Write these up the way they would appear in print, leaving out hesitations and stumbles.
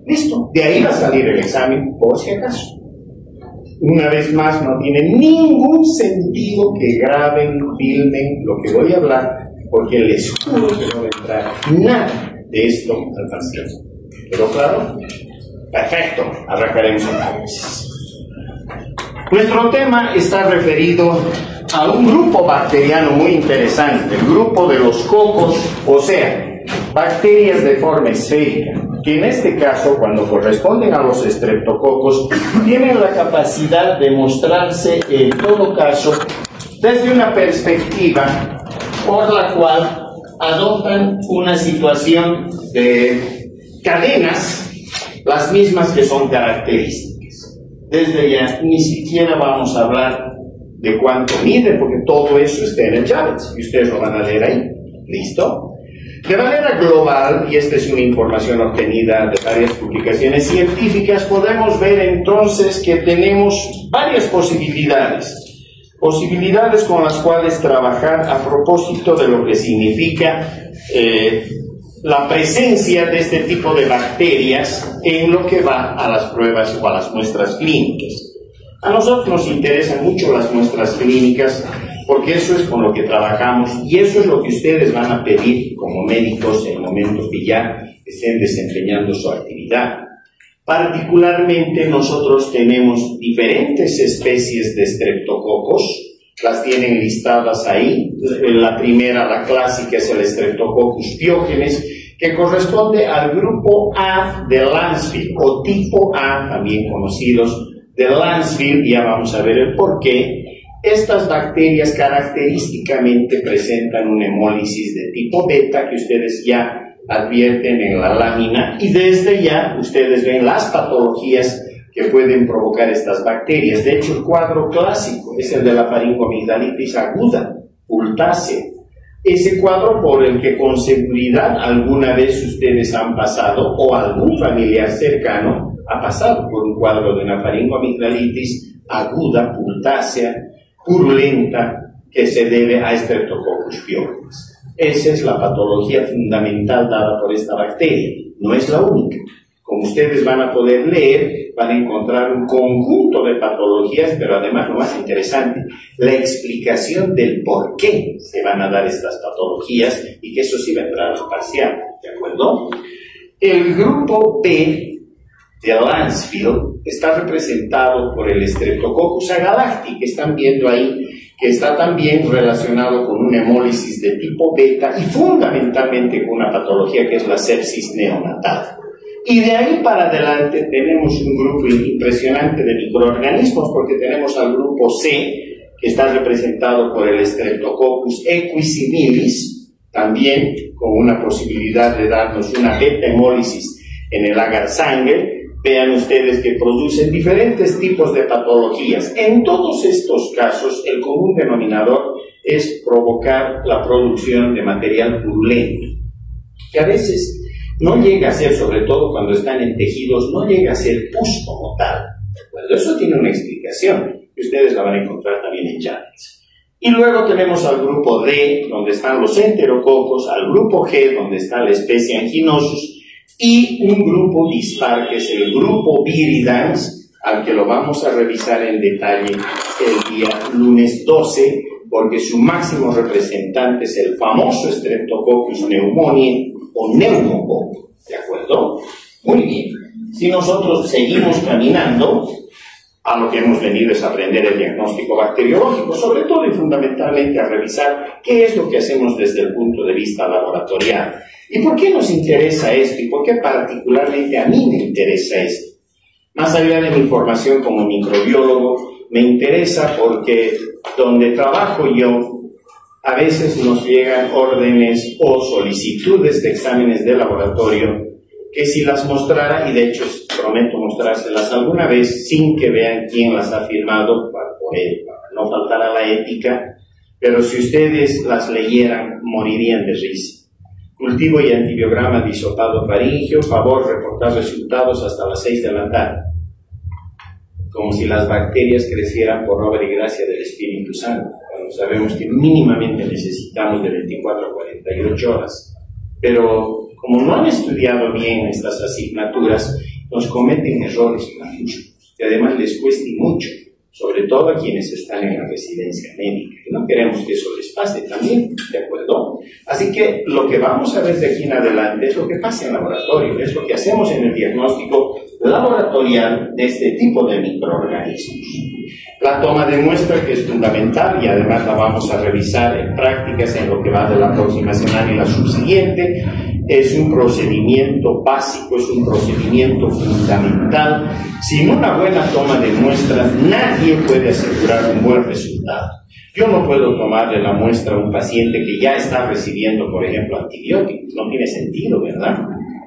Listo, de ahí va a salir el examen, por si acaso. Una vez más, no tiene ningún sentido que graben, filmen lo que voy a hablar, porque les juro que no va a entrar nada de esto al parcial. ¿Quedó claro? Perfecto, arrancaremos entonces. Nuestro tema está referido a un grupo bacteriano muy interesante, el grupo de los cocos, o sea, bacterias de forma esférica, que en este caso, cuando corresponden a los estreptococos, tienen la capacidad de mostrarse, en todo caso, desde una perspectiva por la cual adoptan una situación de cadenas, las mismas que son características. Desde ya, ni siquiera vamos a hablar de cuánto mide, porque todo eso está en el JAVETS, y ustedes lo van a leer ahí. ¿Listo? De manera global, y esta es una información obtenida de varias publicaciones científicas, podemos ver entonces que tenemos varias posibilidades con las cuales trabajar a propósito de lo que significa la presencia de este tipo de bacterias en lo que va a las pruebas o a las muestras clínicas. A nosotros nos interesan mucho las muestras clínicas porque eso es con lo que trabajamos y eso es lo que ustedes van a pedir como médicos en el momento que ya estén desempeñando su actividad. Particularmente nosotros tenemos diferentes especies de estreptococos, las tienen listadas ahí. La primera, la clásica, es el Streptococcus pyogenes, que corresponde al grupo A de Lancefield, o tipo A, también conocidos de Lancefield. Ya vamos a ver el por qué. Estas bacterias característicamente presentan una hemólisis de tipo beta que ustedes ya advierten en la lámina, y desde ya ustedes ven las patologías que pueden provocar estas bacterias. De hecho, el cuadro clásico es el de la faringoamigdalitis aguda, pultácea. Ese cuadro por el que con seguridad alguna vez ustedes han pasado, o algún familiar cercano ha pasado por un cuadro de una faringoamigdalitis aguda, pultácea, purulenta, que se debe a Streptococcus pyogenes. Esa es la patología fundamental dada por esta bacteria. No es la única. Como ustedes van a poder leer, van a encontrar un conjunto de patologías, pero además lo más interesante, la explicación del por qué se van a dar estas patologías, y que eso sí va a entrar al parcial, ¿de acuerdo? El grupo B de Lancefield está representado por el Streptococcus agalacti, que están viendo ahí, que está también relacionado con una hemólisis de tipo beta y fundamentalmente con una patología que es la sepsis neonatal. Y de ahí para adelante tenemos un grupo impresionante de microorganismos, porque tenemos al grupo C, que está representado por el Streptococcus equisimilis, también con una posibilidad de darnos una beta-hemólisis en el agar-sangre. Vean ustedes que producen diferentes tipos de patologías. En todos estos casos, el común denominador es provocar la producción de material purulento, que a veces no llega a ser, sobre todo cuando están en tejidos, no llega a ser pus como tal. ¿De acuerdo? Eso tiene una explicación, que ustedes la van a encontrar también en JAVETS. Y luego tenemos al grupo D, donde están los enterococos, al grupo G, donde está la especie Anginosus, y un grupo dispar, que es el grupo Viridans, al que lo vamos a revisar en detalle el día lunes 12, porque su máximo representante es el famoso Streptococcus pneumoniae o neumococo, ¿de acuerdo? Muy bien. Si nosotros seguimos caminando, a lo que hemos venido es aprender el diagnóstico bacteriológico, sobre todo y fundamentalmente a revisar qué es lo que hacemos desde el punto de vista laboratorial. ¿Y por qué nos interesa esto? ¿Y por qué particularmente a mí me interesa esto? Más allá de mi formación como microbiólogo, me interesa porque donde trabajo yo, a veces nos llegan órdenes o solicitudes de exámenes de laboratorio que si las mostrara, y de hecho prometo mostrárselas alguna vez sin que vean quién las ha firmado, para no faltar a la ética, pero si ustedes las leyeran, morirían de risa. Cultivo y antibiograma de hisopado faríngeo, favor reportar resultados hasta las 6 de la tarde. Como si las bacterias crecieran por obra y gracia del Espíritu Santo, cuando sabemos que mínimamente necesitamos de 24 a 48 horas. Pero como no han estudiado bien estas asignaturas, nos cometen errores mayúsculos, que además les cueste mucho, sobre todo a quienes están en la residencia médica, y no queremos que eso les pase también, ¿de acuerdo? Así que lo que vamos a ver de aquí en adelante es lo que pasa en laboratorio, es lo que hacemos en el diagnóstico laboratorial de este tipo de microorganismos. La toma de muestra, que es fundamental, y además la vamos a revisar en prácticas en lo que va de la próxima semana y la subsiguiente, es un procedimiento básico, es un procedimiento fundamental. Sin una buena toma de muestras, nadie puede asegurar un buen resultado. Yo no puedo tomarle la muestra a un paciente que ya está recibiendo, por ejemplo, antibióticos. No tiene sentido, ¿verdad?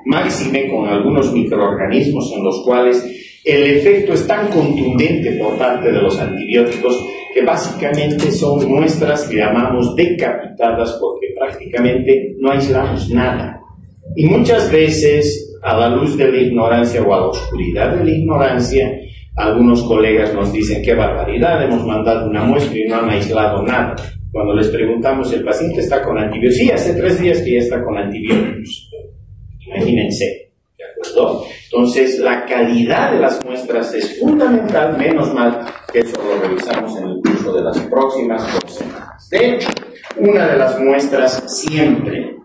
Máxime con algunos microorganismos en los cuales el efecto es tan contundente por parte de los antibióticos que básicamente son muestras que llamamos decapitadas porque prácticamente no aislamos nada. Y muchas veces, a la luz de la ignorancia o a la oscuridad de la ignorancia, algunos colegas nos dicen: qué barbaridad, hemos mandado una muestra y no han aislado nada. Cuando les preguntamos, ¿el paciente está con antibióticos? Sí, hace 3 días que ya está con antibióticos. Imagínense, ¿de acuerdo? Entonces, la calidad de las muestras es fundamental, menos mal que eso lo revisamos en el curso de las próximas 2 semanas. De hecho, una de las muestras siempre,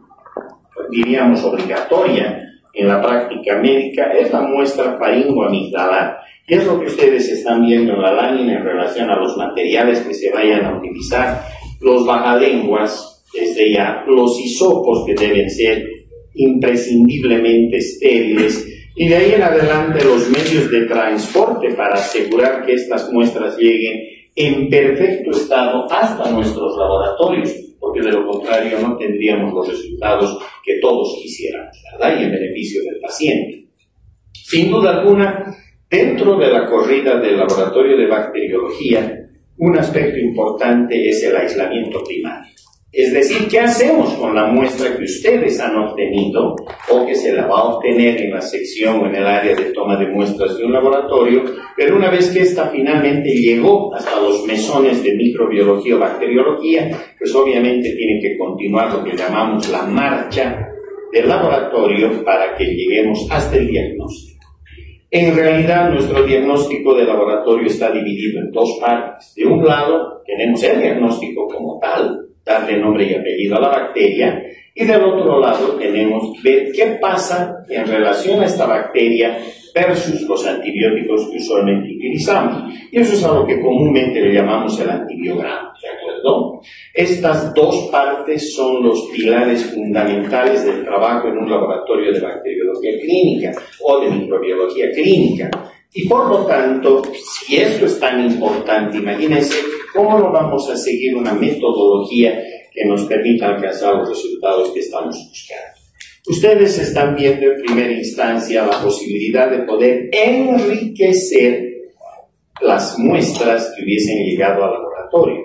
diríamos obligatoria en la práctica médica, es la muestra faringoamigdalar. Y es lo que ustedes están viendo en la lámina en relación a los materiales que se vayan a utilizar, los bajalenguas, desde ya, los hisopos que deben ser imprescindiblemente estériles, y de ahí en adelante los medios de transporte para asegurar que estas muestras lleguen en perfecto estado hasta nuestros laboratorios, porque de lo contrario no tendríamos los resultados que todos quisiéramos, ¿verdad? Y en beneficio del paciente. Sin duda alguna, dentro de la corrida del laboratorio de bacteriología, un aspecto importante es el aislamiento primario. Es decir, ¿qué hacemos con la muestra que ustedes han obtenido o que se la va a obtener en la sección o en el área de toma de muestras de un laboratorio, pero una vez que esta finalmente llegó hasta los mesones de microbiología o bacteriología, pues obviamente tiene que continuar lo que llamamos la marcha del laboratorio para que lleguemos hasta el diagnóstico? En realidad, nuestro diagnóstico de laboratorio está dividido en 2 partes. De un lado, tenemos el diagnóstico como tal, darle nombre y apellido a la bacteria, y del otro lado tenemos ver qué pasa en relación a esta bacteria versus los antibióticos que usualmente utilizamos. Y eso es a lo que comúnmente le llamamos el antibiograma, ¿de acuerdo? Estas 2 partes son los pilares fundamentales del trabajo en un laboratorio de bacteriología clínica o de microbiología clínica. Y por lo tanto, si esto es tan importante, imagínense cómo no vamos a seguir una metodología que nos permita alcanzar los resultados que estamos buscando. Ustedes están viendo en primera instancia la posibilidad de poder enriquecer las muestras que hubiesen llegado al laboratorio.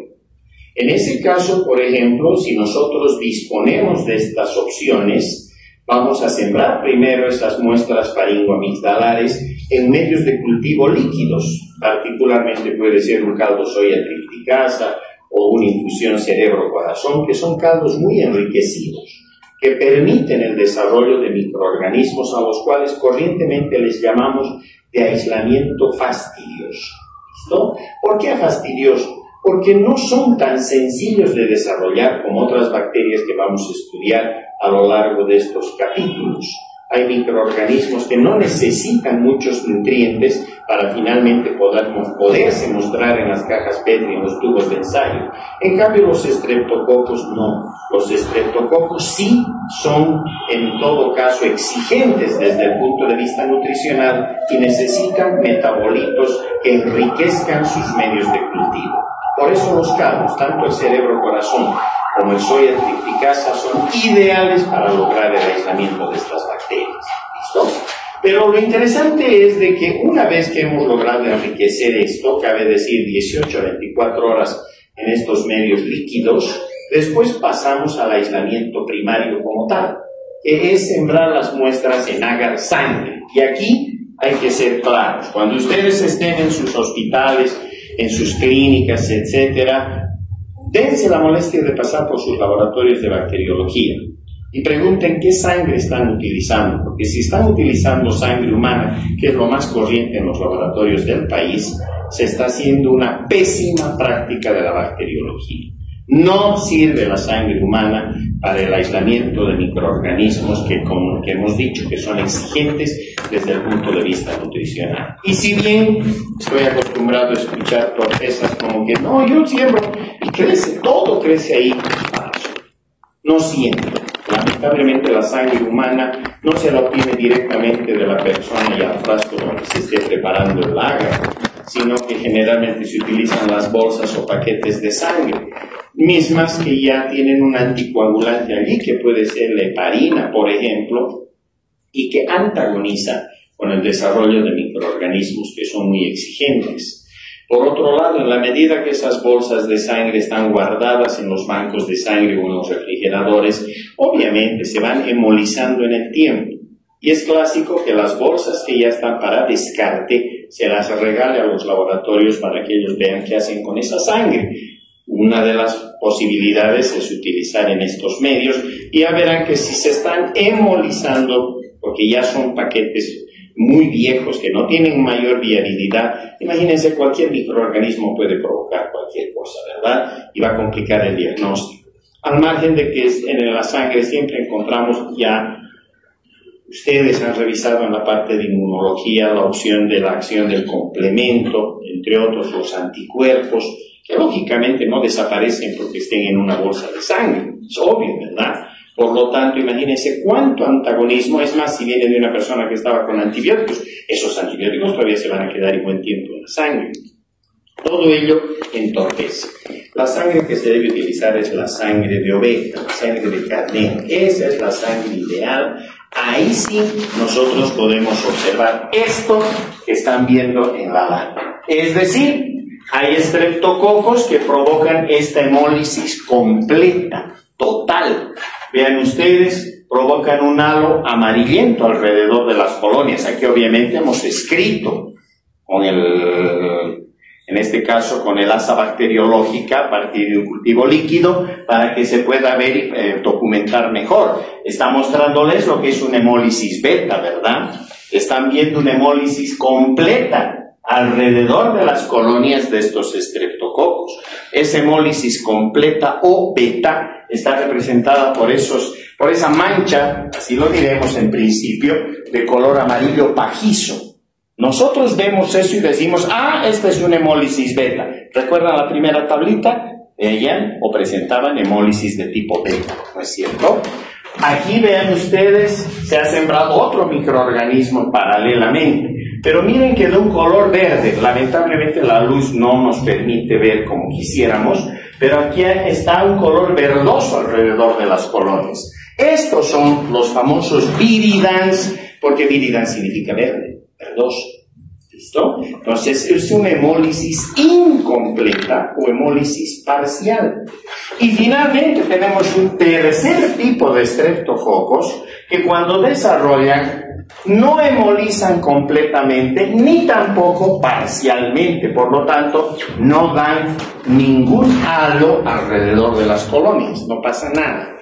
En ese caso, por ejemplo, si nosotros disponemos de estas opciones, vamos a sembrar primero esas muestras faringoamigdalares en medios de cultivo líquidos, particularmente puede ser un caldo soya tripticasa o una infusión cerebro-corazón, que son caldos muy enriquecidos, que permiten el desarrollo de microorganismos a los cuales corrientemente les llamamos de aislamiento fastidioso. ¿Listo? ¿Por qué fastidioso? Porque no son tan sencillos de desarrollar como otras bacterias que vamos a estudiar a lo largo de estos capítulos. Hay microorganismos que no necesitan muchos nutrientes para finalmente poderse mostrar en las cajas Petri, en los tubos de ensayo. En cambio, los estreptococos no. Los estreptococos sí son, en todo caso, exigentes desde el punto de vista nutricional y necesitan metabolitos que enriquezcan sus medios de cultivo. Por eso los caldos, tanto el cerebro-corazón como el soya tripticasa, son ideales para lograr el aislamiento de estas bacterias. ¿Listo? Pero lo interesante es de que una vez que hemos logrado enriquecer esto, cabe decir 18 a 24 horas en estos medios líquidos, después pasamos al aislamiento primario como tal, que es sembrar las muestras en agar sangre. Y aquí hay que ser claros. Cuando ustedes estén en sus hospitales, en sus clínicas, etcétera, dense la molestia de pasar por sus laboratorios de bacteriología. y pregunten qué sangre están utilizando, porque si están utilizando sangre humana, que es lo más corriente en los laboratorios del país, se está haciendo una pésima práctica de la bacteriología. No sirve la sangre humana para el aislamiento de microorganismos que, como que hemos dicho, que son exigentes desde el punto de vista nutricional. Y si bien estoy acostumbrado a escuchar torpezas como que no, yo siembro y crece, todo crece ahí, no siempre. Lamentablemente la sangre humana no se la obtiene directamente de la persona y al frasco donde se esté preparando el agar, sino que generalmente se utilizan las bolsas o paquetes de sangre, mismas que ya tienen un anticoagulante allí, que puede ser la heparina, por ejemplo, y que antagoniza con el desarrollo de microorganismos que son muy exigentes. Por otro lado, en la medida que esas bolsas de sangre están guardadas en los bancos de sangre o en los refrigeradores, obviamente se van hemolizando en el tiempo. Y es clásico que las bolsas que ya están para descarte se las regale a los laboratorios para que ellos vean qué hacen con esa sangre. Una de las posibilidades es utilizar en estos medios y ya verán que si se están hemolizando, porque ya son paquetes muy viejos que no tienen mayor viabilidad, imagínense, cualquier microorganismo puede provocar cualquier cosa, ¿verdad? Y va a complicar el diagnóstico. Al margen de que en la sangre siempre encontramos ya, ustedes han revisado en la parte de inmunología la opción de la acción del complemento, entre otros los anticuerpos, que lógicamente no desaparecen porque estén en una bolsa de sangre, es obvio, ¿verdad? Por lo tanto, imagínense cuánto antagonismo, es más, si viene de una persona que estaba con antibióticos, esos antibióticos todavía se van a quedar en buen tiempo en la sangre. Todo ello entorpece. La sangre que se debe utilizar es la sangre de oveja, la sangre de carnero. Esa es la sangre ideal. Ahí sí nosotros podemos observar esto que están viendo en la lámina. Es decir, hay estreptococos que provocan esta hemólisis completa, total. Vean ustedes, provocan un halo amarillento alrededor de las colonias. Aquí obviamente hemos escrito con en este caso con el asa bacteriológica a partir de un cultivo líquido para que se pueda ver y documentar mejor. Está mostrándoles lo que es una hemólisis beta, ¿verdad? Están viendo una hemólisis completa alrededor de las colonias de estos estreptococos. Esa hemólisis completa o beta está representada por esa mancha, así lo diremos en principio, de color amarillo pajizo. Nosotros vemos eso y decimos, esta es una hemólisis beta. ¿Recuerdan la primera tablita? Veían o presentaban hemólisis de tipo beta, ¿no es cierto? Aquí vean ustedes, se ha sembrado otro microorganismo paralelamente. Pero miren que de un color verde, lamentablemente la luz no nos permite ver como quisiéramos, pero aquí está un color verdoso alrededor de las colonias. Estos son los famosos viridans, porque viridans significa verde, verdoso. ¿Listo? Entonces es una hemólisis incompleta o hemólisis parcial. Y finalmente tenemos un tercer tipo de estreptococos que cuando desarrollan no hemolizan completamente ni tampoco parcialmente, por lo tanto no dan ningún halo alrededor de las colonias, no pasa nada.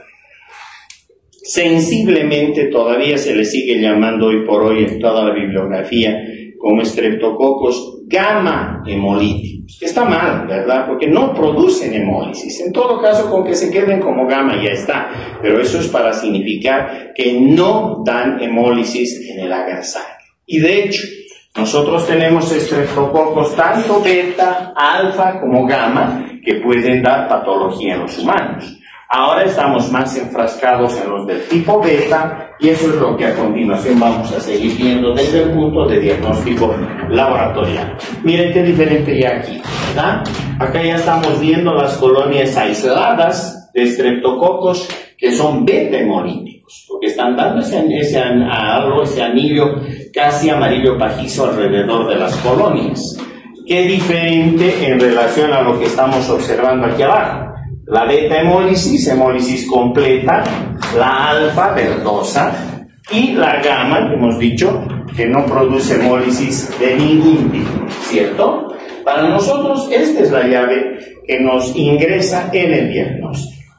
Sensiblemente todavía se le sigue llamando hoy por hoy en toda la bibliografía como estreptococos gamma hemolíticos, que está mal, ¿verdad? Porque no producen hemólisis. En todo caso, con que se queden como gamma ya está, pero eso es para significar que no dan hemólisis en el agar-sangre. Y de hecho, nosotros tenemos estreptococos tanto beta, alfa como gamma que pueden dar patología en los humanos. Ahora estamos más enfrascados en los del tipo beta y eso es lo que a continuación vamos a seguir viendo desde el punto de diagnóstico laboratorial. Miren qué diferente ya aquí, ¿verdad? Acá ya estamos viendo las colonias aisladas de estreptococos que son beta hemolíticos, porque están dando ese anillo casi amarillo pajizo alrededor de las colonias. Qué diferente en relación a lo que estamos observando aquí abajo. La beta hemólisis completa, la alfa verdosa y la gamma, que hemos dicho, que no produce hemólisis de ningún tipo, ¿cierto? Para nosotros esta es la llave que nos ingresa en el diagnóstico.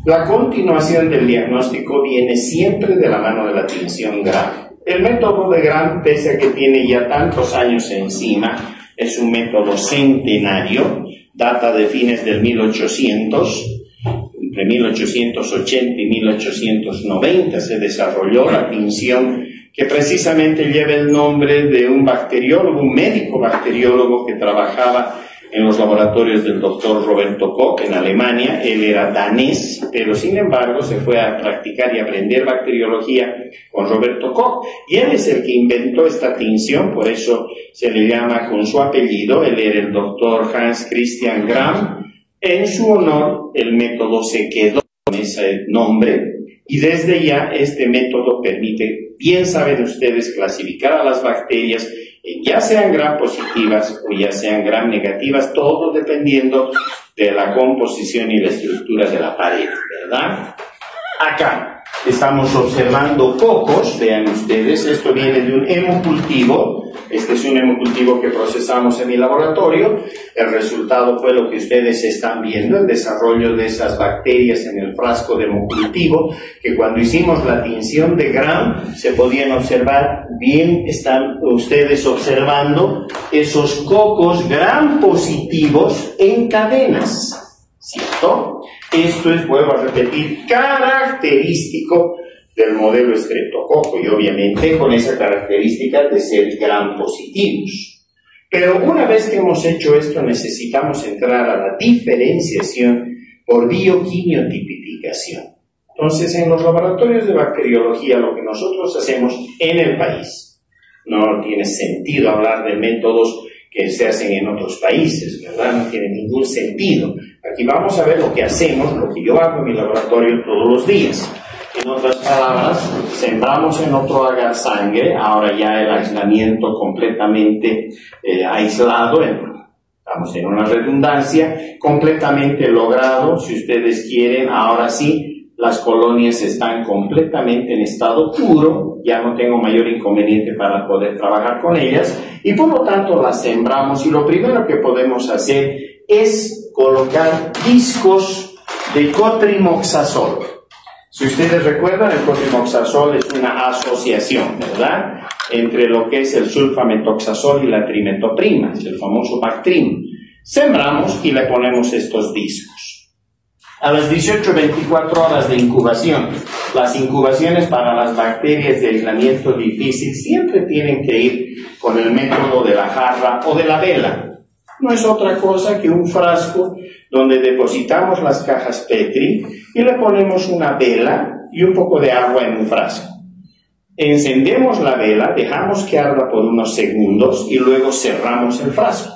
La continuación del diagnóstico viene siempre de la mano de la tinción Gram. El método de Gram, pese a que tiene ya tantos años encima, es un método centenario, data de fines del 1800, entre 1880 y 1890 se desarrolló la tinción que precisamente lleva el nombre de un bacteriólogo, un médico bacteriólogo que trabajaba en los laboratorios del doctor Roberto Koch en Alemania. Él era danés, pero sin embargo se fue a practicar y aprender bacteriología con Roberto Koch, y él es el que inventó esta tinción, por eso se le llama con su apellido. Él era el doctor Hans Christian Gram. En su honor el método se quedó con ese nombre, y desde ya este método permite, bien saben ustedes, clasificar a las bacterias, ya sean Gram positivas o ya sean Gram negativas, todo dependiendo de la composición y la estructura de la pared, ¿verdad? Acá estamos observando cocos, vean ustedes, esto viene de un hemocultivo. Este es un hemocultivo que procesamos en mi laboratorio. El resultado fue lo que ustedes están viendo, el desarrollo de esas bacterias en el frasco de hemocultivo, que cuando hicimos la tinción de Gram se podían observar. Bien, están ustedes observando esos cocos Gram positivos en cadenas, ¿cierto? Esto es, vuelvo a repetir, característico del modelo estreptococo, y obviamente con esa característica de ser Gram positivos. Pero una vez que hemos hecho esto, necesitamos entrar a la diferenciación por bioquimiotipificación. Entonces, en los laboratorios de bacteriología, lo que nosotros hacemos en el país, no tiene sentido hablar de métodos que se hacen en otros países, ¿verdad? No tiene ningún sentido. Aquí vamos a ver lo que hacemos, lo que yo hago en mi laboratorio todos los días. En otras palabras, sembramos en otro agar sangre, ahora ya el aislamiento completamente aislado, estamos en una redundancia, completamente logrado, si ustedes quieren. Ahora sí, las colonias están completamente en estado puro, ya no tengo mayor inconveniente para poder trabajar con ellas, y por lo tanto las sembramos, y lo primero que podemos hacer es colocar discos de cotrimoxazol. Si ustedes recuerdan, el cotrimoxazol es una asociación, ¿verdad?, entre lo que es el sulfametoxazol y la trimetoprima, es el famoso Bactrim. Sembramos y le ponemos estos discos. A las 18-24 horas de incubación, las incubaciones para las bacterias de aislamiento difícil siempre tienen que ir con el método de la jarra o de la vela. No es otra cosa que un frasco donde depositamos las cajas Petri y le ponemos una vela y un poco de agua en un frasco. Encendemos la vela, dejamos que arda por unos segundos y luego cerramos el frasco.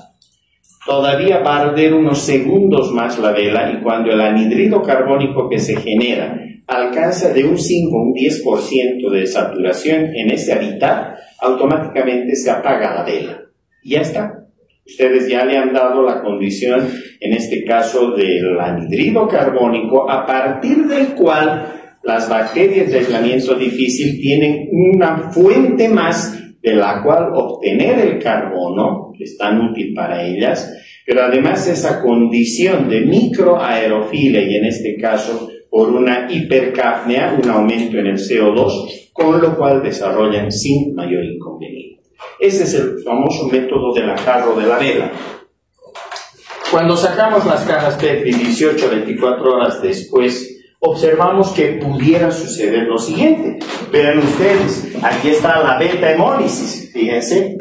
Todavía va a arder unos segundos más la vela, y cuando el anhidrido carbónico que se genera alcanza de un 5 a un 10% de saturación en ese hábitat, automáticamente se apaga la vela. Y ya está. Ustedes ya le han dado la condición, en este caso del anhidrido carbónico, a partir del cual las bacterias de aislamiento difícil tienen una fuente más de la cual obtener el carbono, que es tan útil para ellas, pero además esa condición de microaerofilia, y en este caso por una hipercapnia, un aumento en el CO2, con lo cual desarrollan sin mayor inconveniente. Ese es el famoso método de la jarra o de la vela. Cuando sacamos las cajas Petri 18 a 24 horas después, observamos que pudiera suceder lo siguiente. Vean ustedes, aquí está la beta-hemólisis, fíjense.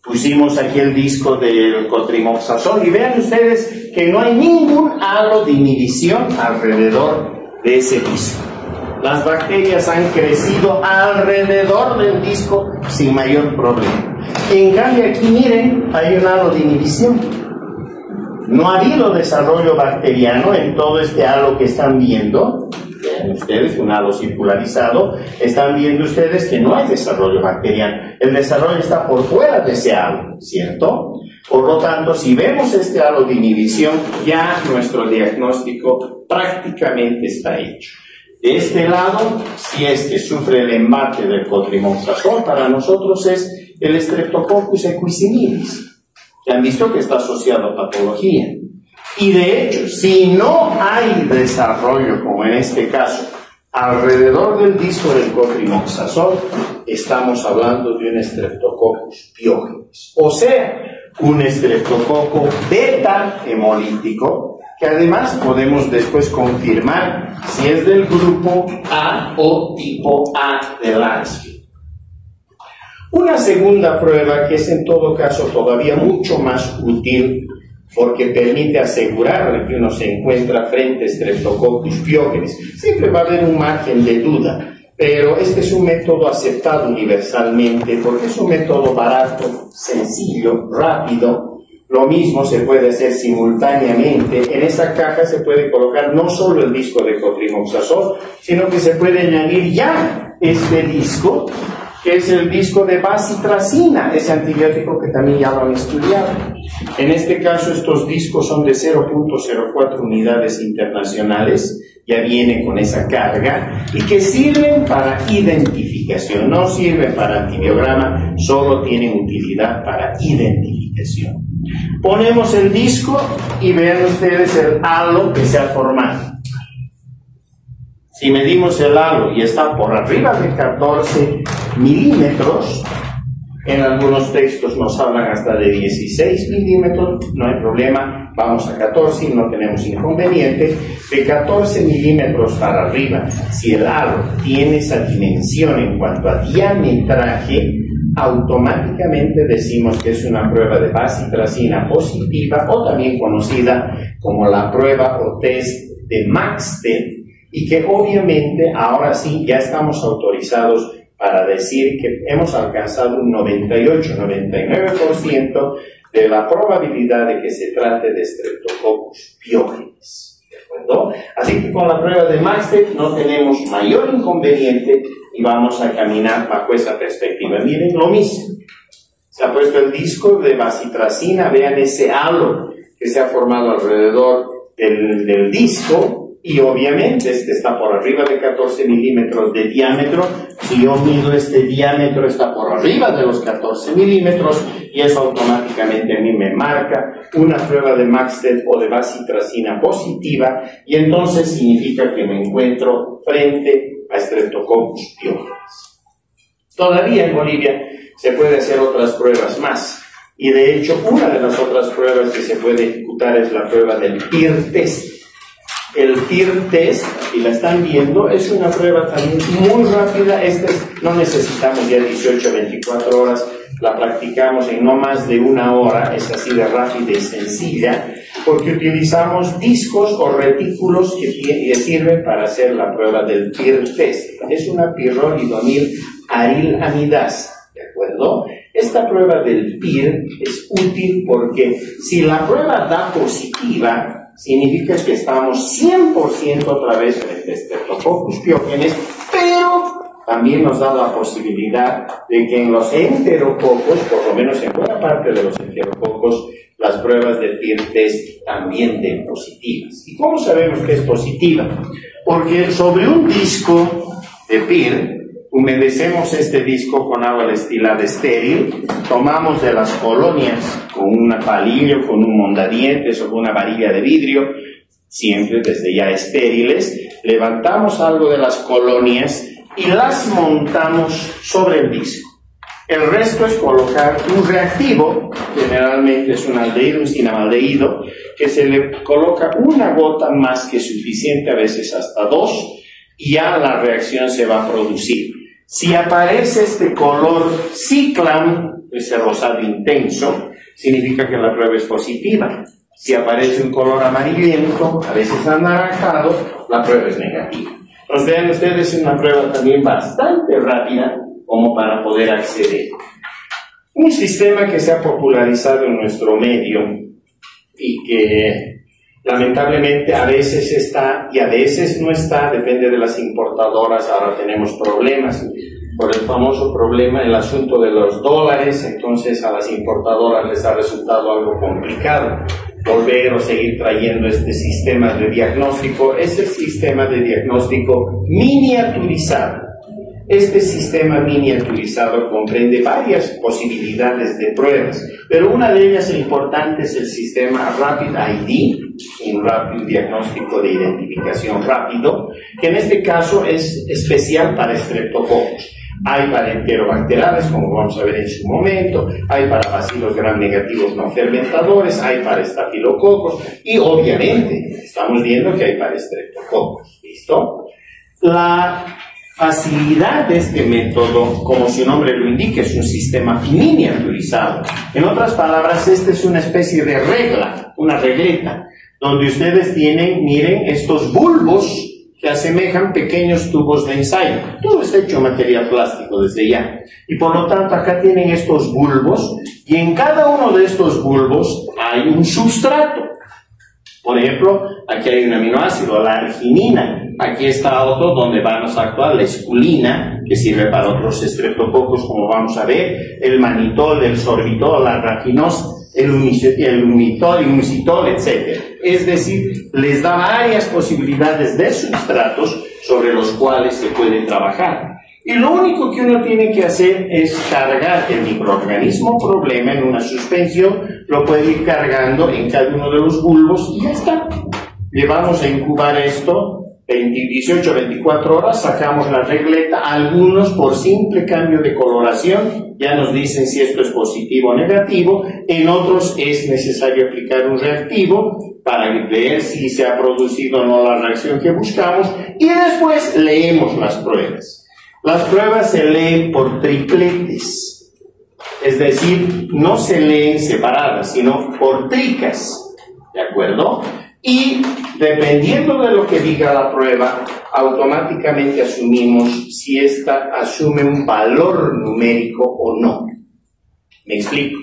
Pusimos aquí el disco del cotrimoxazol y vean ustedes que no hay ningún halo de inhibición alrededor de ese disco. Las bacterias han crecido alrededor del disco sin mayor problema. En cambio aquí miren, hay un halo de inhibición. No ha habido desarrollo bacteriano en todo este halo que están viendo. Vean ustedes, un halo circularizado. Están viendo ustedes que no hay desarrollo bacteriano. El desarrollo está por fuera de ese halo, ¿cierto? Por lo tanto, si vemos este halo de inhibición, ya nuestro diagnóstico prácticamente está hecho. De este lado, si es que sufre el embate del cotrimoxazol, para nosotros es el Streptococcus equisimilis, que han visto que está asociado a patología. Y de hecho, si no hay desarrollo, como en este caso, alrededor del disco del cotrimoxazol, estamos hablando de un Streptococcus pyogenes, o sea, un estreptococo beta hemolítico, que además podemos después confirmar si es del grupo A o tipo A de Lansfield. Una segunda prueba que es en todo caso todavía mucho más útil porque permite asegurar que uno se encuentra frente a Streptococcus pyogenes. Siempre va a haber un margen de duda, pero este es un método aceptado universalmente porque es un método barato, sencillo, rápido. Lo mismo se puede hacer simultáneamente. En esa caja se puede colocar no solo el disco de cotrimoxazol, sino que se puede añadir ya este disco, que es el disco de bacitracina, ese antibiótico que también ya lo han estudiado. En este caso, estos discos son de 0.04 unidades internacionales, ya vienen con esa carga, y que sirven para identificación, no sirven para antibiograma, solo tienen utilidad para identificación. Ponemos el disco y vean ustedes el halo que se ha formado. Si medimos el halo y está por arriba de 14 milímetros, en algunos textos nos hablan hasta de 16 milímetros, no hay problema, vamos a 14 y no tenemos inconveniente. De 14 milímetros para arriba, si el halo tiene esa dimensión en cuanto a diametraje, automáticamente decimos que es una prueba de bacitracina positiva, o también conocida como la prueba o test de Maxted, y que obviamente ahora sí ya estamos autorizados para decir que hemos alcanzado un 98-99% de la probabilidad de que se trate de Streptococcus pyogenes. ¿De acuerdo? Así que con la prueba de Maxted no tenemos mayor inconveniente y vamos a caminar bajo esa perspectiva. Miren lo mismo. Se ha puesto el disco de bacitracina, vean ese halo que se ha formado alrededor del disco. Y obviamente este está por arriba de 14 milímetros de diámetro. Si yo mido este diámetro, está por arriba de los 14 milímetros, y eso automáticamente a mí me marca una prueba de Maxted o de bacitracina positiva, y entonces significa que me encuentro frente a Streptococcus pyogenes. Todavía en Bolivia se puede hacer otras pruebas más, y de hecho una de las otras pruebas que se puede ejecutar es la prueba del PIR test. El PIR test, y la están viendo, es una prueba también muy rápida. No necesitamos ya 18 o 24 horas, la practicamos en no más de una hora, es así de rápida y sencilla, porque utilizamos discos o retículos que sirven para hacer la prueba del PIR test. Es una pirrolidonil arilamidasa, ¿de acuerdo? Esta prueba del PIR es útil porque si la prueba da positiva, significa que estamos 100% otra vez frente a Streptococcus pyogenes, pero también nos da la posibilidad de que en los enterococos, por lo menos en buena parte de los enterococos, las pruebas de PIR test también den positivas. ¿Y cómo sabemos que es positiva? Porque sobre un disco de PIR, humedecemos este disco con agua destilada estéril, tomamos de las colonias con una palillo, con un mondadientes o con una varilla de vidrio, siempre desde ya estériles, levantamos algo de las colonias y las montamos sobre el disco. El resto es colocar un reactivo, generalmente es un aldehído, un cinnamaldehído, que se le coloca una gota más que suficiente, a veces hasta 2, y ya la reacción se va a producir. Si aparece este color ciclam, ese rosado intenso, significa que la prueba es positiva. Si aparece un color amarillento, a veces anaranjado, la prueba es negativa. Entonces vean ustedes, es una prueba también bastante rápida como para poder acceder. Un sistema que se ha popularizado en nuestro medio y que lamentablemente a veces está y a veces no está, depende de las importadoras. Ahora tenemos problemas por el famoso problema, el asunto de los dólares, entonces a las importadoras les ha resultado algo complicado volver o seguir trayendo este sistema de diagnóstico. Es el sistema de diagnóstico miniaturizado. Este sistema miniaturizado comprende varias posibilidades de pruebas, pero una de ellas importante es el sistema Rapid ID, un rápido diagnóstico de identificación rápido, que en este caso es especial para estreptococos. Hay para enterobacterales, como vamos a ver en su momento, hay para bacilos gram negativos no fermentadores, hay para estafilococos y obviamente estamos viendo que hay para estreptococos. ¿Listo? La facilidad de este método, como su nombre lo indica, es un sistema miniaturizado. En otras palabras, esta es una especie de regla, una regleta, donde ustedes tienen, miren, estos bulbos que asemejan pequeños tubos de ensayo. Todo está hecho de material plástico desde ya. Y por lo tanto, acá tienen estos bulbos, y en cada uno de estos bulbos hay un sustrato. Por ejemplo, aquí hay un aminoácido, la arginina. Aquí está otro donde vamos a actuar, la esculina, que sirve para otros estreptococos, como vamos a ver, el manitol, el sorbitol, la rafinosa, el humitol, imusitol, etc. Es decir, les da varias posibilidades de sustratos sobre los cuales se puede trabajar. Y lo único que uno tiene que hacer es cargar el microorganismo problema en una suspensión, lo puede ir cargando en cada uno de los bulbos y ya está. Le vamos a incubar esto 18, 24 horas, sacamos la regleta. Algunos por simple cambio de coloración ya nos dicen si esto es positivo o negativo. En otros es necesario aplicar un reactivo para ver si se ha producido o no la reacción que buscamos, y después leemos las pruebas. Las pruebas se leen por tripletes, es decir, no se leen separadas, sino por tricas, ¿de acuerdo? Y dependiendo de lo que diga la prueba, automáticamente asumimos si ésta asume un valor numérico o no. Me explico.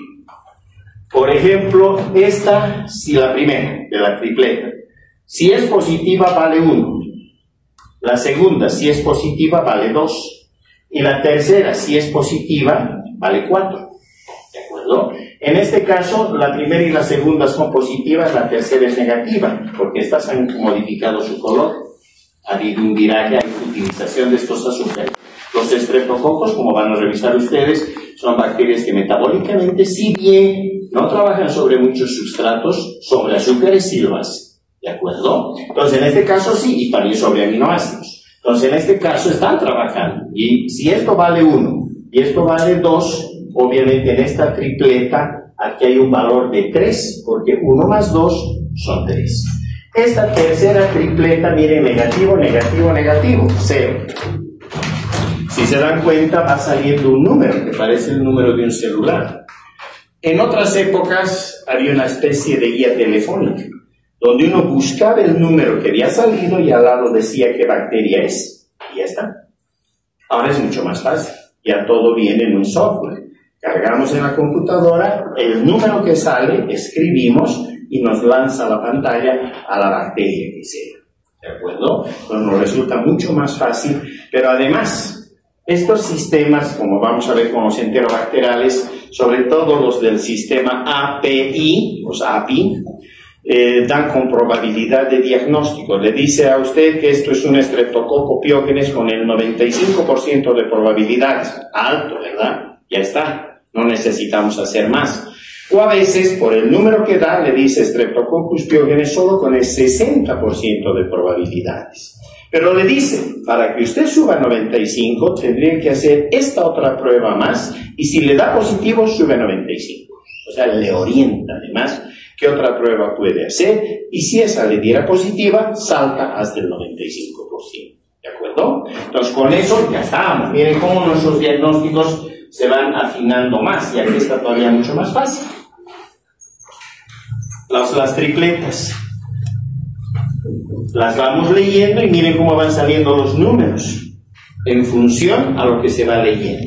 Por ejemplo, esta, si la primera, de la tripleta, si es positiva vale 1. La segunda, si es positiva, vale 2. Y la tercera, si es positiva, vale 4. ¿De acuerdo? En este caso, la primera y la segunda son positivas, la tercera es negativa, porque estas han modificado su color. Ha habido un viraje, hay utilización de estos azúcares. Los estreptococos, como van a revisar ustedes, son bacterias que metabólicamente, si bien no trabajan sobre muchos sustratos, sobre azúcares sí lo hacen. ¿De acuerdo? Entonces, en este caso sí, y también sobre aminoácidos. Entonces, en este caso están trabajando. Y si esto vale 1 y esto vale 2, obviamente en esta tripleta aquí hay un valor de 3, porque 1 más 2 son 3. Esta tercera tripleta, miren, negativo, negativo, negativo, 0. Si se dan cuenta, va saliendo un número que parece el número de un celular. En otras épocas había una especie de guía telefónica, donde uno buscaba el número que había salido y al lado decía qué bacteria es. Y ya está. Ahora es mucho más fácil. Ya todo viene en un software. Cargamos en la computadora el número que sale, escribimos y nos lanza a la pantalla a la bacteria que sea. ¿De acuerdo? Entonces nos resulta mucho más fácil, pero además, estos sistemas, como vamos a ver con los enterobacterales, sobre todo los del sistema API, los API, dan con probabilidad de diagnóstico. Le dice a usted que esto es un Streptococcus pyogenes con el 95% de probabilidades. Alto, ¿verdad? Ya está. No necesitamos hacer más. O a veces, por el número que da, le dice Streptococcus pyogenes solo con el 60% de probabilidades. Pero le dice, para que usted suba a 95, tendría que hacer esta otra prueba más, y si le da positivo, sube a 95. O sea, le orienta además qué otra prueba puede hacer, y si esa le diera positiva, salta hasta el 95%. ¿De acuerdo? Entonces, con eso ya estamos. Miren cómo nuestros diagnósticos se van afinando más, y aquí está todavía mucho más fácil. Las tripletas. Las vamos leyendo y miren cómo van saliendo los números en función a lo que se va leyendo.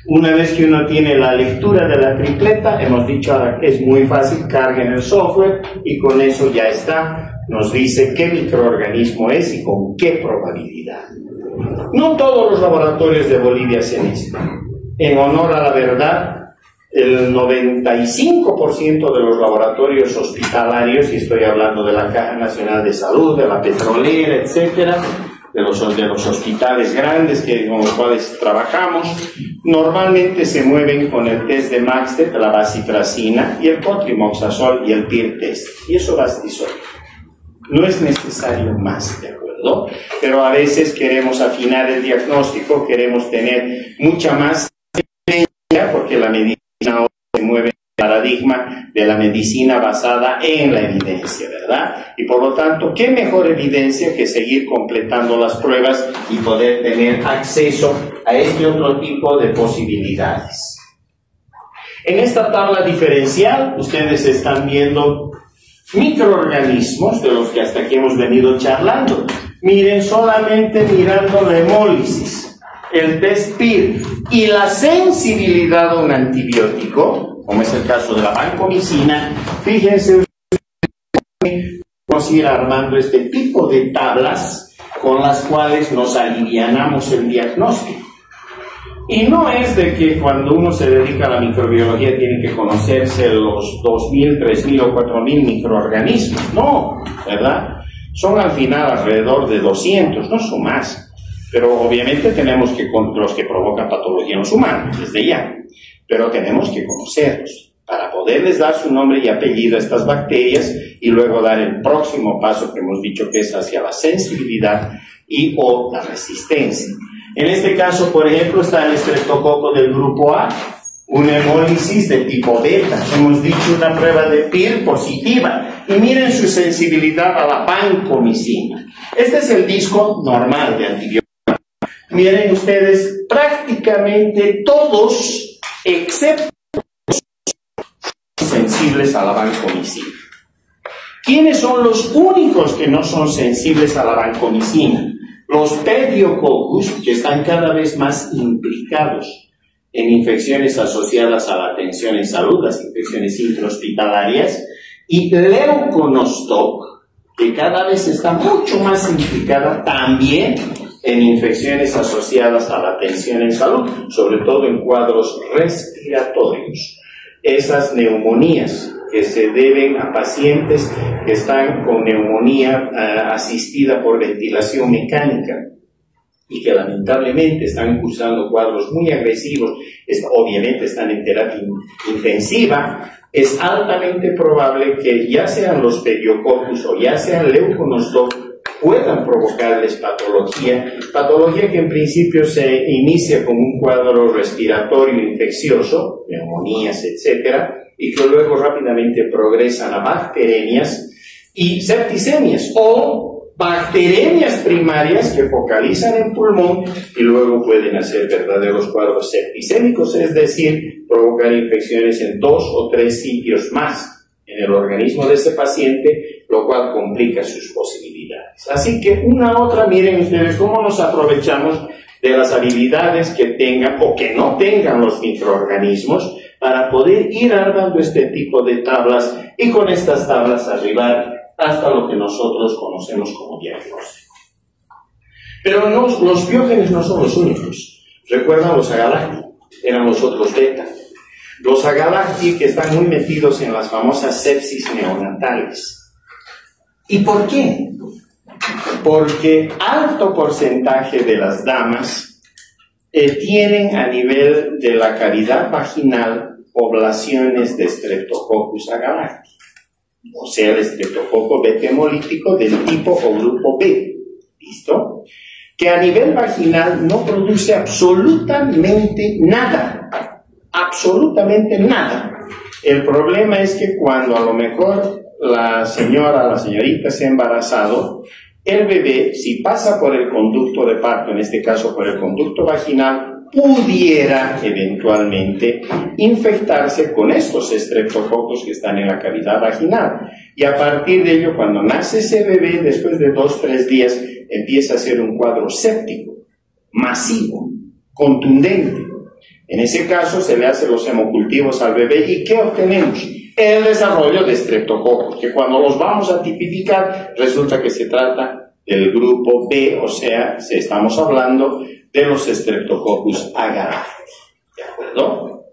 Una vez que uno tiene la lectura de la tripleta, hemos dicho ahora que es muy fácil, carguen el software y con eso ya está. Nos dice qué microorganismo es y con qué probabilidad. No todos los laboratorios de Bolivia hacen esto. En honor a la verdad, el 95% de los laboratorios hospitalarios, y estoy hablando de la Caja Nacional de Salud, de la Petrolera, etc., de los hospitales grandes con los cuales trabajamos, normalmente se mueven con el test de Maxted, la bacitracina y el cotrimoxazol y el PIR test. Y eso bastizó. No es necesario más, ¿de acuerdo? Pero a veces queremos afinar el diagnóstico, queremos tener mucha más evidencia, porque la medicina ahora se mueve en el paradigma de la medicina basada en la evidencia, ¿verdad? Y por lo tanto, ¿qué mejor evidencia que seguir completando las pruebas y poder tener acceso a este otro tipo de posibilidades? En esta tabla diferencial, ustedes están viendo microorganismos de los que hasta aquí hemos venido charlando. Miren, solamente mirando la hemólisis, el test PIR y la sensibilidad a un antibiótico, como es el caso de la vancomicina, fíjense, vamos a ir armando este tipo de tablas con las cuales nos alivianamos el diagnóstico. Y no es de que cuando uno se dedica a la microbiología tiene que conocerse los 2.000, 3.000 o 4.000 microorganismos. No, ¿verdad? Son al final alrededor de 200, no son más. Pero obviamente tenemos que con los que provocan patología en los humanos, desde ya. Pero tenemos que conocerlos para poderles dar su nombre y apellido a estas bacterias y luego dar el próximo paso que hemos dicho que es hacia la sensibilidad y o la resistencia. En este caso, por ejemplo, está el estreptococo del grupo A, una hemólisis de tipo beta. Hemos dicho una prueba de PIR positiva. Y miren su sensibilidad a la vancomicina. Este es el disco normal de antibióticos. Miren ustedes, prácticamente todos, excepto los sensibles a la vancomicina. ¿Quiénes son los únicos que no son sensibles a la vancomicina? Los pediococcus, que están cada vez más implicados en infecciones asociadas a la atención en salud, las infecciones intrahospitalarias, y leuconostoc, que cada vez está mucho más implicada también en infecciones asociadas a la atención en salud, sobre todo en cuadros respiratorios. Esas neumonías que se deben a pacientes que están con neumonía asistida por ventilación mecánica y que lamentablemente están cursando cuadros muy agresivos, obviamente están en terapia intensiva, es altamente probable que ya sean los pediococcus o ya sean leuconostoc puedan provocarles patología que en principio se inicia como un cuadro respiratorio infeccioso, neumonías, etcétera, y que luego rápidamente progresan a bacteremias y septicemias o bacteremias primarias que focalizan en pulmón y luego pueden hacer verdaderos cuadros septicémicos, es decir, provocar infecciones en 2 o 3 sitios más en el organismo de ese paciente, lo cual complica sus posibilidades. Así que una otra, miren ustedes cómo nos aprovechamos de las habilidades que tengan o que no tengan los microorganismos para poder ir armando este tipo de tablas y con estas tablas arribar hasta lo que nosotros conocemos como diagnóstico. Pero los biógenes no son los únicos. Recuerdan los agalacti, eran los otros beta. Los agalacti que están muy metidos en las famosas sepsis neonatales. ¿Y por qué? Porque alto porcentaje de las damas tienen a nivel de la cavidad vaginal poblaciones de Streptococcus agalacti, o sea, el estreptococo beta hemolítico del tipo o grupo B, ¿listo? Que a nivel vaginal no produce absolutamente nada, El problema es que cuando a lo mejor la señorita se ha embarazado, el bebé, si pasa por el conducto de parto, en este caso por el conducto vaginal, pudiera eventualmente infectarse con estos estreptococos que están en la cavidad vaginal. Y a partir de ello, cuando nace ese bebé, después de 2-3 días, empieza a ser un cuadro séptico, masivo, contundente. En ese caso, se le hacen los hemocultivos al bebé. ¿Y qué obtenemos? El desarrollo de estreptococos, que cuando los vamos a tipificar, resulta que se trata del grupo B, o sea, estamos hablando de los Streptococcus agalacti. ¿De acuerdo?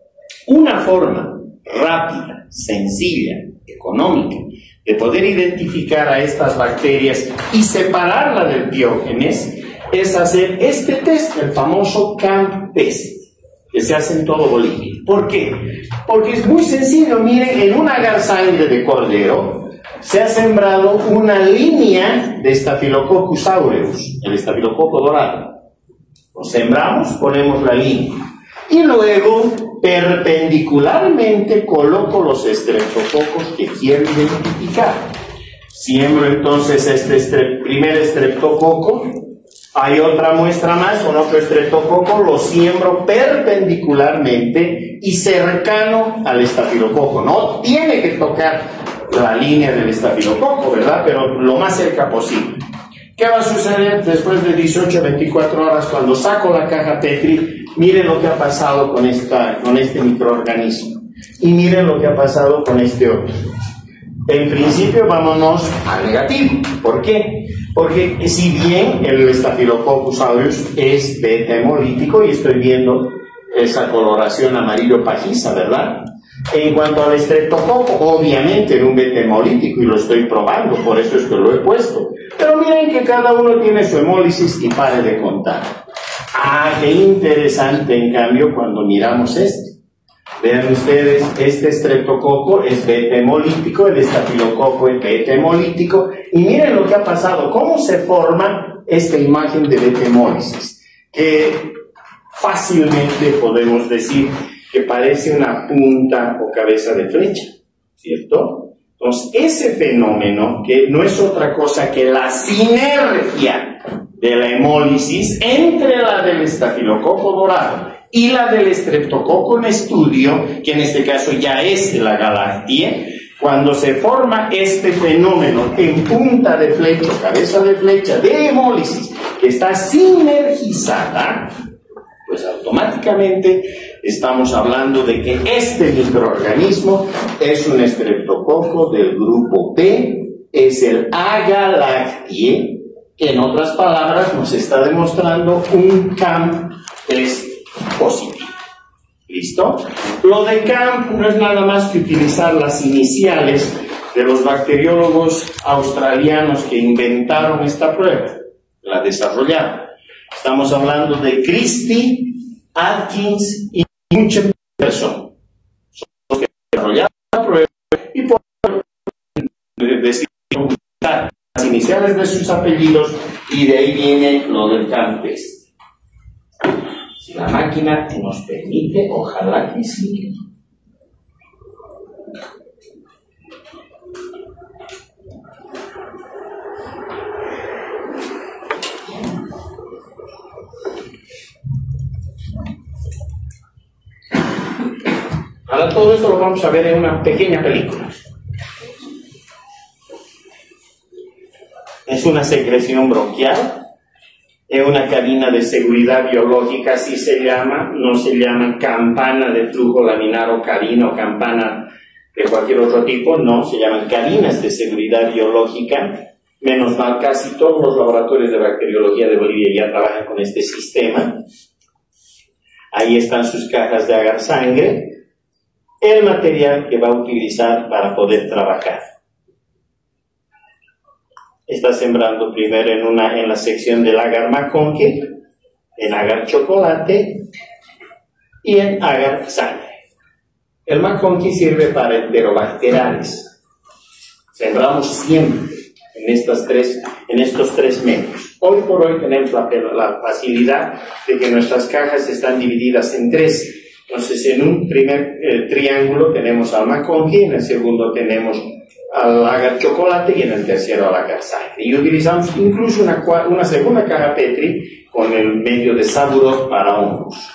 Una forma rápida, sencilla, económica, de poder identificar a estas bacterias y separarla del biógenes es hacer este test, el famoso CAMP test, que se hace en todo Bolivia. ¿Por qué? Porque es muy sencillo. Miren, en un agar sangre de cordero se ha sembrado una línea de Staphylococcus aureus, el estafilococo dorado. Lo sembramos, ponemos la línea. Y luego, perpendicularmente, coloco los estreptococos que quiero identificar. Siembro entonces este primer estreptococo. Hay otra muestra más con otro estreptococo, lo siembro perpendicularmente y cercano al estafilococo. No tiene que tocar la línea del estafilococo, ¿verdad? Pero lo más cerca posible. ¿Qué va a suceder después de 18 a 24 horas cuando saco la caja Petri? Miren lo que ha pasado con este microorganismo. Y miren lo que ha pasado con este otro. En principio vámonos al negativo. ¿Por qué? Porque si bien el Staphylococcus aureus es beta hemolítico y estoy viendo esa coloración amarillo pajiza, ¿verdad? En cuanto al estreptococo, obviamente era un beta hemolítico y lo estoy probando, por eso es que lo he puesto. Pero miren que cada uno tiene su hemólisis y pare de contar. Ah, qué interesante en cambio cuando miramos este. Vean ustedes, este estreptococo es beta hemolítico, el estafilococo es beta hemolítico, y miren lo que ha pasado, cómo se forma esta imagen de beta hemólisis, que fácilmente podemos decir que parece una punta o cabeza de flecha, ¿cierto? Entonces, ese fenómeno, que no es otra cosa que la sinergia de la hemólisis entre la del estafilococo dorado y la del estreptococo en estudio, que en este caso ya es de la Galactia, cuando se forma este fenómeno en punta de flecha, cabeza de flecha de hemólisis, que está sinergizada, pues automáticamente estamos hablando de que este microorganismo es un estreptococo del grupo B, es el Agalactiae, que en otras palabras nos está demostrando un CAMP test positivo. ¿Listo? Lo de CAMP no es nada más que utilizar las iniciales de los bacteriólogos australianos que inventaron esta prueba, la desarrollaron. Estamos hablando de Christie, Atkins y Munchausen. Son los que desarrollaron la prueba y por decidieron utilizar las iniciales de sus apellidos y de ahí viene lo del CAMP test. Si la máquina nos permite, ojalá que sí. Ahora todo esto lo vamos a ver en una pequeña película. Es una secreción bronquial. Es una cabina de seguridad biológica, así se llama, no se llama campana de flujo laminar o cabina o campana de cualquier otro tipo, no, se llaman cabinas de seguridad biológica. Menos mal, casi todos los laboratorios de bacteriología de Bolivia ya trabajan con este sistema. Ahí están sus cajas de agar sangre, el material que va a utilizar para poder trabajar. Está sembrando primero en la sección del agar McConkie, en agar chocolate y en agar sangre. El McConkie sirve para enterobacterales. Sembramos siempre en estos tres medios. Hoy por hoy tenemos la facilidad de que nuestras cajas están divididas en tres. Entonces, en un primer triángulo tenemos al McConkie, en el segundo tenemos al agar chocolate y en el tercero al agar sangre. Y utilizamos incluso una segunda caja Petri con el medio de Saburov para hongos.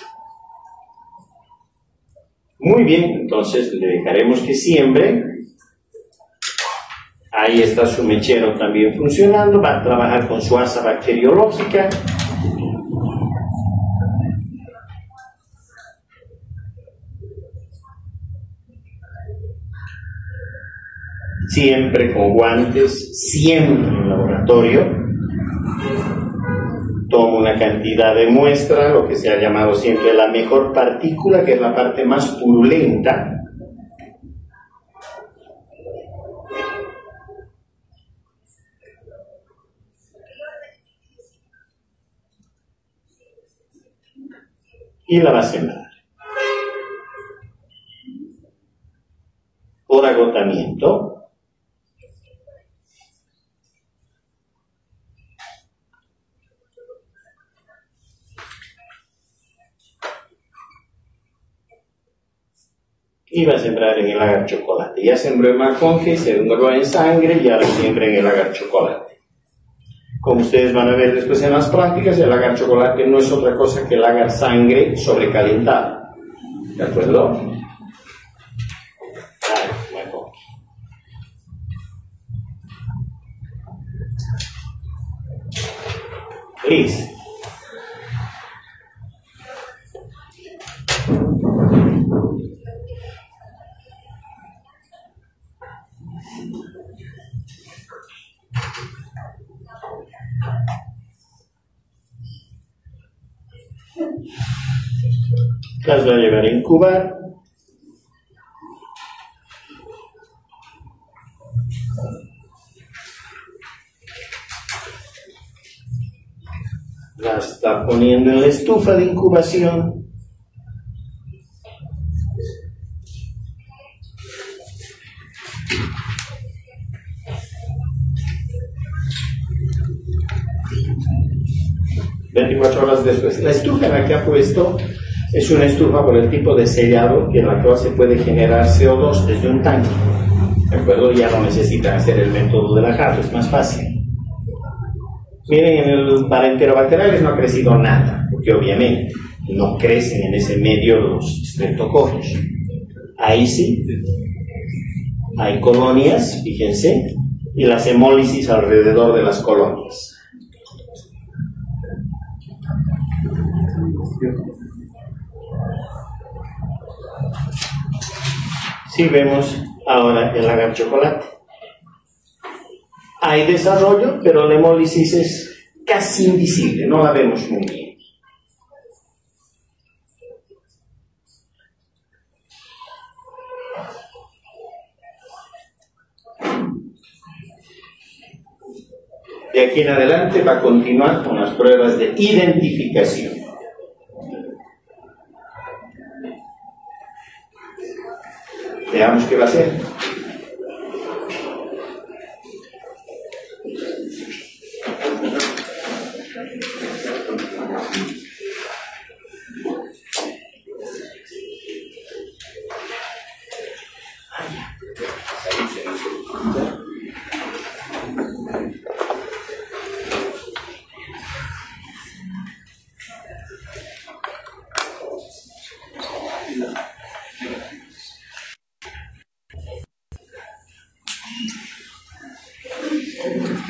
Muy bien, entonces le dejaremos que siembre. Ahí está su mechero también funcionando, va a trabajar con su asa bacteriológica. Siempre con guantes, siempre en el laboratorio. Tomo una cantidad de muestra, lo que se ha llamado siempre la mejor partícula, que es la parte más purulenta. y la va a sembrar. Por agotamiento, y va a sembrar en el agar chocolate. Ya sembró en maconje, sembró en sangre, ya lo siembra en el agar chocolate. Como ustedes van a ver después en las prácticas, el agar chocolate no es otra cosa que el agar sangre sobrecalentado. ¿De acuerdo? Listo. Las va a llevar a incubar. La está poniendo en la estufa de incubación. Horas después. La estufa en la que ha puesto es una estufa por el tipo de sellado en la cual se puede generar CO2 desde un tanque. ¿De acuerdo? Ya no necesitan hacer el método de la jarra, es más fácil. Miren, para enterobacteriales no ha crecido nada, porque obviamente no crecen en ese medio los streptococcus. Ahí sí, hay colonias, fíjense, y las hemólisis alrededor de las colonias. Si vemos ahora el agar chocolate, hay desarrollo, pero la hemólisis es casi invisible, no la vemos muy bien. De aquí en adelante va a continuar con las pruebas de identificación. Veamos qué va a hacer.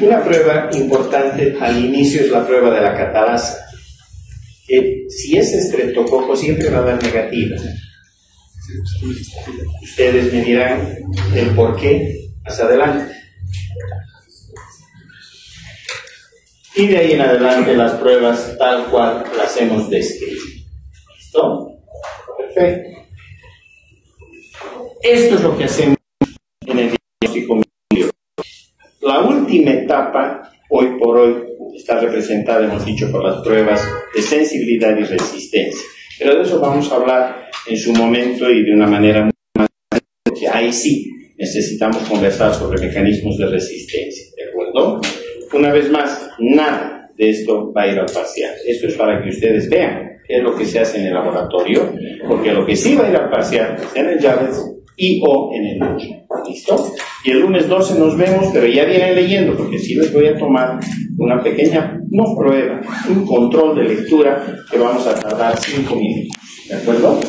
Una prueba importante al inicio es la prueba de la catarasa. Si es estreptococo siempre va a dar negativa. Ustedes me dirán el por qué más adelante. Y de ahí en adelante las pruebas tal cual las hemos descrito. ¿Listo? Perfecto. Esto es lo que hacemos en el diagnóstico. La última etapa, hoy por hoy, está representada, hemos dicho, por las pruebas de sensibilidad y resistencia. Pero de eso vamos a hablar en su momento y de una manera muy más, porque ahí sí necesitamos conversar sobre mecanismos de resistencia, ¿de acuerdo? Una vez más, nada de esto va a ir al parcial. Esto es para que ustedes vean qué es lo que se hace en el laboratorio, porque lo que sí va a ir al parcial es en el Javits y o en el lunes. ¿Listo? Y el lunes 12 nos vemos, pero ya vienen leyendo, porque sí les voy a tomar una pequeña, no prueba, un control de lectura que vamos a tardar 5 minutos. ¿De acuerdo?